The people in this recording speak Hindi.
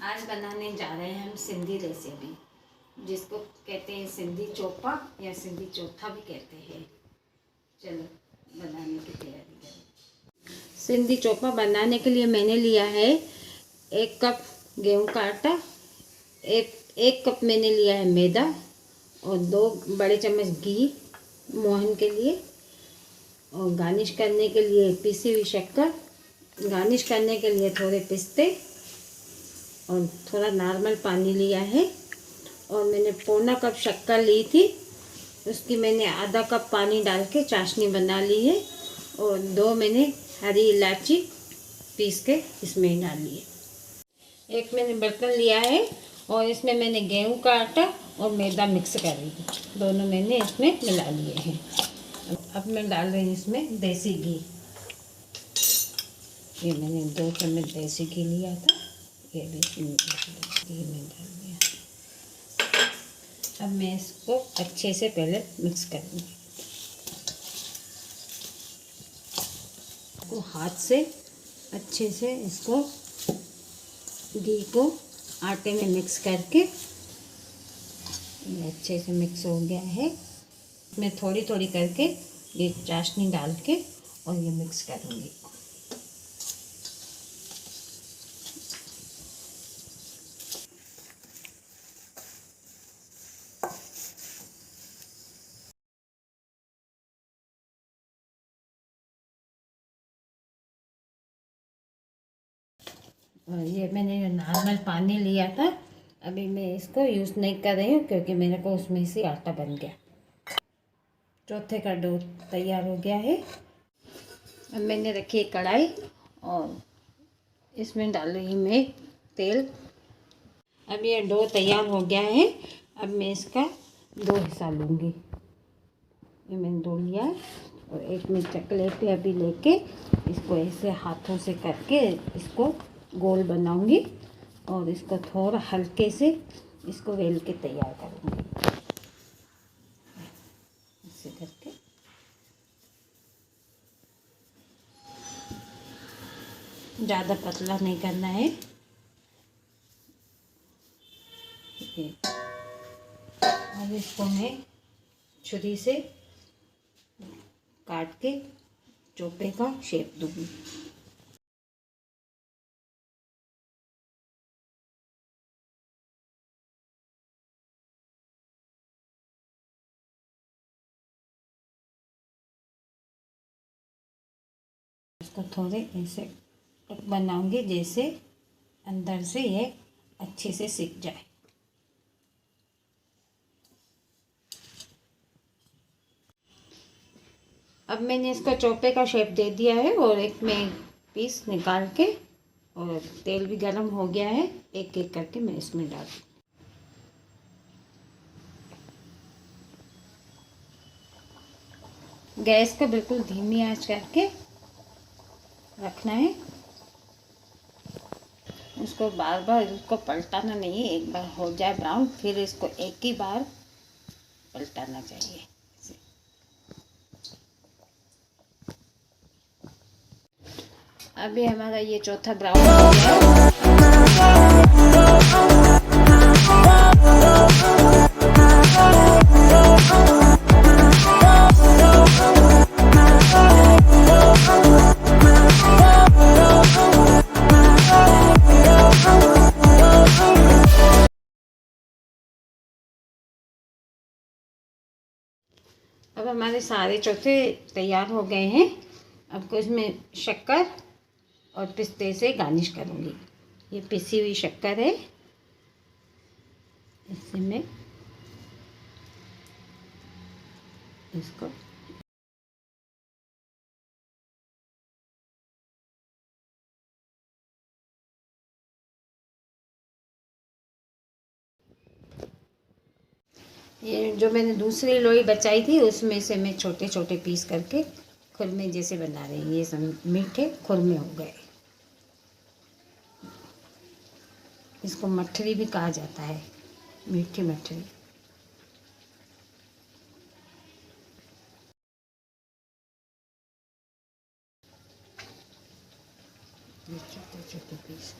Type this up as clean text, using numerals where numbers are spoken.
आज बनाने जा रहे हैं हम सिंधी रेसिपी, जिसको कहते हैं सिंधी चोपा या सिंधी चोथा भी कहते हैं। चलो बनाने की तैयारी करें। सिंधी चोपा बनाने के लिए मैंने लिया है 1 कप गेहूं का आटा, एक कप मैंने लिया है मैदा और 2 बड़े चम्मच घी मोहन के लिए, और गार्निश करने के लिए पिसी हुई शक्कर, गार्निश करने के लिए थोड़े पिस्ते और थोड़ा नॉर्मल पानी लिया है। और मैंने पौना कप शक्कर ली थी, उसकी मैंने आधा कप पानी डाल के चाशनी बना ली है। और 2 मैंने हरी इलायची पीस के इसमें डाल ली है। एक मैंने बर्तन लिया है और इसमें मैंने गेहूं का आटा और मैदा मिक्स कर रही हूँ, दोनों मैंने इसमें मिला लिए हैं। अब मैं डाल रही हूँ इसमें देसी घी। ये मैंने 2 चम्मच देसी घी लिया था, ये भी घी में डाल दिया। अब मैं इसको अच्छे से पहले मिक्स करूँगी। को हाथ से अच्छे से इसको घी को आटे में मिक्स करके, ये अच्छे से मिक्स हो गया है। मैं थोड़ी थोड़ी करके ये चाशनी डाल के और ये मिक्स करूँगी। और ये मैंने नॉर्मल पानी लिया था, अभी मैं इसको यूज़ नहीं कर रही हूँ क्योंकि मेरे को उसमें से आटा बन गया। चौथे का डो तैयार हो गया है। अब मैंने रखी है कढ़ाई और इसमें डाल रही हूँ मैं तेल। अब ये डो तैयार हो गया है। अब मैं इसका 2 हिस्सा लूँगी। ये मैंने 2 लिया है और एक मैं चकले पे अभी लेके इसको ऐसे हाथों से करके इसको गोल बनाऊंगी और इसको थोड़ा हल्के से इसको वेल के तैयार करूंगी। ऐसे करके ज़्यादा पतला नहीं करना है। अब इसको मैं छुरी से काट के चोपे का शेप दूंगी। इसको थोड़े ऐसे बनाऊंगी जैसे अंदर से ये अच्छे से सिक जाए। अब मैंने इसका चोपे का शेप दे दिया है और एक में पीस निकाल के, और तेल भी गर्म हो गया है, एक एक करके मैं इसमें डाल दूँ। गैस को बिल्कुल धीमी आंच करके रखना है। इसको बार बार इसको पलटाना नहीं है, एक बार हो जाए ब्राउन फिर इसको एक ही बार पलटाना चाहिए। अभी हमारा ये चौथा ब्राउन हो गया है। अब हमारे सारे चौथे तैयार हो गए हैं। अब को इसमें शक्कर और पिस्ते से गार्निश करूँगी। ये पिसी हुई शक्कर है, इससे मैं इसको ये जो मैंने दूसरी लोई बचाई थी उसमें से मैं छोटे छोटे पीस करके खुरमे जैसे बना रही हूँ। ये सब मीठे खुरमे हो गए। इसको मठरी भी कहा जाता है, मीठी मठरी। ये छोटे छोटे पीस